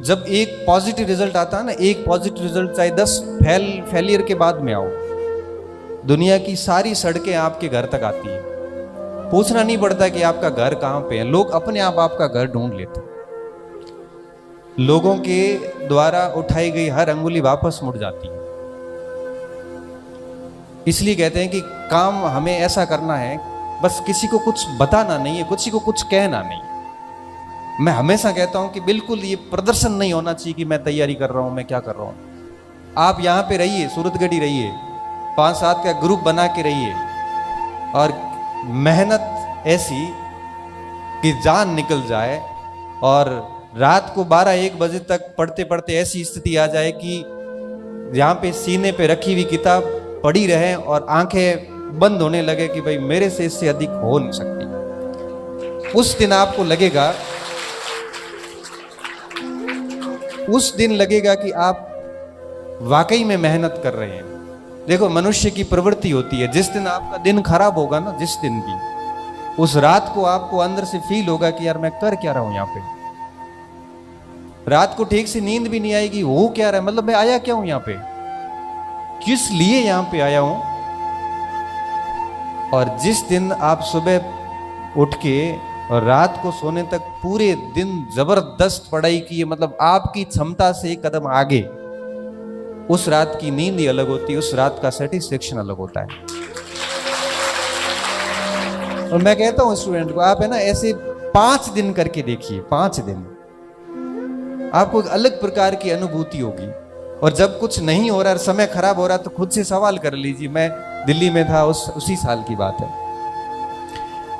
जब एक positive result आता है ना, एक पॉजिटिव रिजल्ट चाहे 10 फेलियर के बाद में आओ, दुनिया की सारी सड़कें आपके घर तक आती है। पूछना नहीं पड़ता कि आपका घर कहां पे है, लोग अपने आप आपका घर ढूंढ लेते हैं। लोगों के द्वारा उठाई गई हर अंगुली वापस मुड़ जाती है। इसलिए कहते हैं कि काम हमें ऐसा करना है, बस किसी को कुछ बताना नहीं है, किसी को कुछ कहना नहीं। मैं हमेशा कहता हूं कि बिल्कुल ये प्रदर्शन नहीं होना चाहिए कि मैं तैयारी कर रहा हूं, मैं क्या कर रहा हूं। आप यहां पे रहिए, सूरतगढ़ी रहिए, 5-7 का ग्रुप बना के रहिए और मेहनत ऐसी कि जान निकल जाए, और रात को 12-1 बजे तक पढ़ते पढ़ते ऐसी स्थिति आ जाए कि यहाँ पे सीने पे रखी हुई किताब पड़ी रहे और आंखें बंद होने लगे कि भाई मेरे से इससे अधिक हो नहीं सकती। उस दिन आपको लगेगा, उस दिन लगेगा कि आप वाकई में मेहनत कर रहे हैं। देखो, मनुष्य की प्रवृत्ति होती है, जिस दिन आपका दिन खराब होगा ना, जिस दिन भी, उस रात को आपको अंदर से फील होगा कि यार मैं कर क्या रहा हूं यहाँ पे। रात को ठीक से नींद भी नहीं आएगी, हो क्या रहा है, मतलब मैं आया क्या हूं यहाँ पे, किस लिए यहाँ पे आया हूं। और जिस दिन आप सुबह उठ के और रात को सोने तक पूरे दिन जबरदस्त पढ़ाई की है, मतलब आपकी क्षमता से एक कदम आगे, उस रात की नींद ही अलग होती है, उस रात का सेटिस्फेक्शन अलग होता है। और मैं कहता हूं स्टूडेंट को, आप है ना ऐसे 5 दिन करके देखिए, 5 दिन आपको एक अलग प्रकार की अनुभूति होगी। और जब कुछ नहीं हो रहा, समय खराब हो रहा, तो खुद से सवाल कर लीजिए। मैं दिल्ली में था, उसी साल की बात है,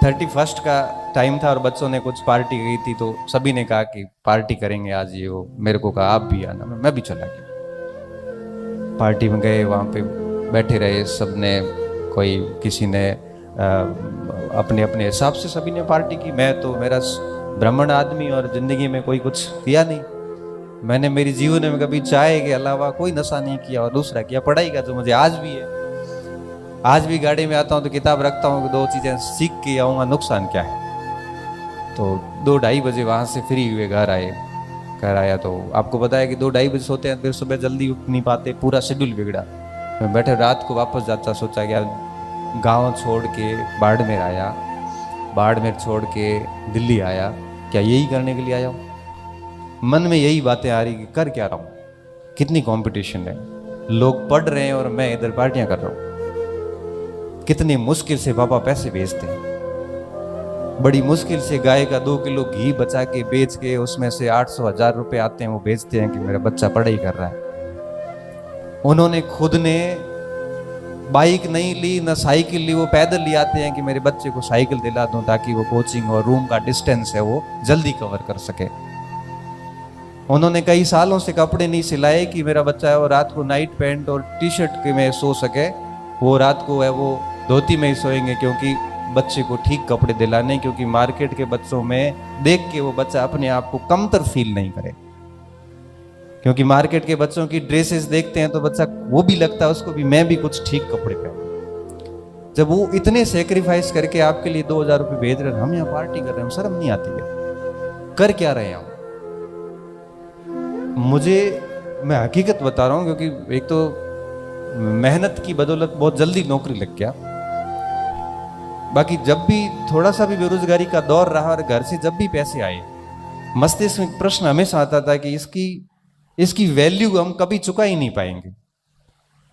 31 का टाइम था और बच्चों ने कुछ पार्टी गई थी, तो सभी ने कहा कि पार्टी करेंगे आज, ये वो। मेरे को कहा आप भी आना, मैं भी चला गया। पार्टी में गए, वहाँ पे बैठे रहे सबने, कोई किसी ने अपने अपने हिसाब से सभी ने पार्टी की। मैं तो मेरा ब्राह्मण आदमी और जिंदगी में कोई कुछ किया नहीं, मैंने मेरी जीवन में कभी चाय के अलावा कोई नशा नहीं किया। और दूसरा किया पढ़ाई का, जो मुझे आज भी है। आज भी गाड़ी में आता हूँ तो किताब रखता हूँ कि 2 चीजें सीख के आऊँगा, नुकसान क्या है। तो 2-2:30 बजे वहाँ से फ्री हुए घर आया तो आपको पता है कि 2-2:30 बजे सोते हैं, फिर सुबह जल्दी उठ नहीं पाते, पूरा शेड्यूल बिगड़ा। मैं बैठे रात को वापस जाता, सोचा कि गाँव छोड़ के बाड़मेर आया, बाड़मेर छोड़ के दिल्ली आया, क्या यही करने के लिए आया हूँ। मन में यही बातें आ रही कि कर क्या रहा हूँ, कितनी कंपटीशन है, लोग पढ़ रहे हैं और मैं इधर पार्टियां कर रहा हूँ। कितनी मुश्किल से पापा पैसे भेजते हैं, बड़ी मुश्किल से गाय का 2 किलो घी बचा के बेच के उसमें से 800-1000 रुपए आते हैं, वो बेचते हैं कि मेरा बच्चा पढ़ाई कर रहा है। उन्होंने खुद ने बाइक नहीं ली, ना साइकिल ली, वो पैदल ले आते हैं कि मेरे बच्चे को साइकिल दिला दूं ताकि वो कोचिंग और रूम का डिस्टेंस है वो जल्दी कवर कर सके। उन्होंने कई सालों से कपड़े नहीं सिलाए कि मेरा बच्चा है वो रात को नाइट पैंट और टी-शर्ट में सो सके, वो रात को है वो धोती में ही सोएंगे, क्योंकि बच्चे को ठीक कपड़े दिलाने, क्योंकि मार्केट के बच्चों में देख के वो बच्चा अपने आप को कमतर फील नहीं करे। क्योंकि मार्केट के बच्चों की ड्रेसेस देखते हैं तो बच्चा वो भी लगता है उसको भी मैं भी कुछ ठीक कपड़े पहनूं। जब वो इतने सेक्रीफाइस करके आपके लिए 2000 रुपये भेज रहे हैं, हम यहाँ पार्टी कर रहे हैं, शर्म नहीं आती है? कर क्या रहे हैं हम? मैं हकीकत बता रहा हूं, क्योंकि एक तो मेहनत की बदौलत बहुत जल्दी नौकरी लग गया। बाकी जब भी थोड़ा सा भी बेरोजगारी का दौर रहा और घर से जब भी पैसे आए, मस्तिष्क में प्रश्न हमेशा आता था कि इसकी वैल्यू हम कभी चुका ही नहीं पाएंगे।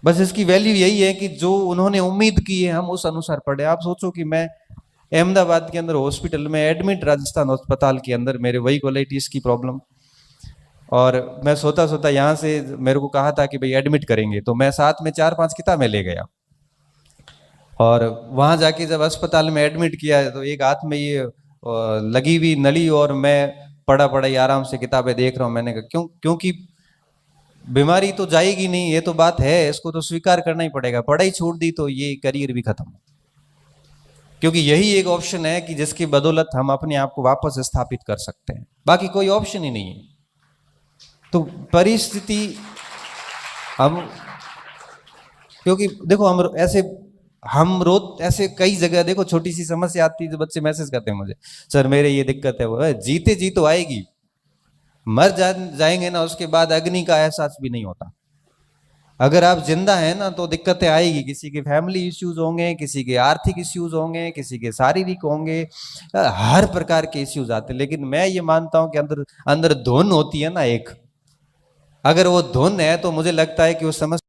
बस इसकी वैल्यू यही है कि जो उन्होंने उम्मीद की है हम उस अनुसार पढ़े। आप सोचो कि मैं अहमदाबाद के अंदर हॉस्पिटल में एडमिट, राजस्थान अस्पताल के अंदर, मेरे वही कोलाइटिस की प्रॉब्लम, और मैं सोता सोता यहाँ से मेरे को कहा था कि भाई एडमिट करेंगे, तो मैं साथ में 4-5 किताबें ले गया। और वहां जाके जब अस्पताल में एडमिट किया तो एक हाथ में ये लगी हुई नली और मैं पढ़ाई आराम से किताबें देख रहा हूँ। मैंने कहा क्योंकि बीमारी तो जाएगी नहीं, ये तो बात है, इसको तो स्वीकार करना ही पड़ेगा। पढ़ाई छोड़ दी तो ये करियर भी खत्म, क्योंकि यही एक ऑप्शन है कि जिसकी बदौलत हम अपने आप को वापस स्थापित कर सकते हैं, बाकी कोई ऑप्शन ही नहीं है। तो परिस्थिति हम, क्योंकि देखो हम रोज ऐसे कई जगह देखो, छोटी सी समस्या आती है तो बच्चे मैसेज करते हैं मुझे, सर मेरे ये दिक्कत है, वो जीते जी तो आएगी। जाएंगे ना, उसके बाद अग्नि का एहसास भी नहीं होता। अगर आप जिंदा हैं ना तो दिक्कतें आएगी, किसी के फैमिली इश्यूज होंगे, किसी के आर्थिक इश्यूज होंगे, किसी के शारीरिक होंगे, हर प्रकार के इश्यूज आते हैं। लेकिन मैं ये मानता हूं कि अंदर अंदर धुन होती है ना एक, अगर वो धुन है तो मुझे लगता है कि वो समझ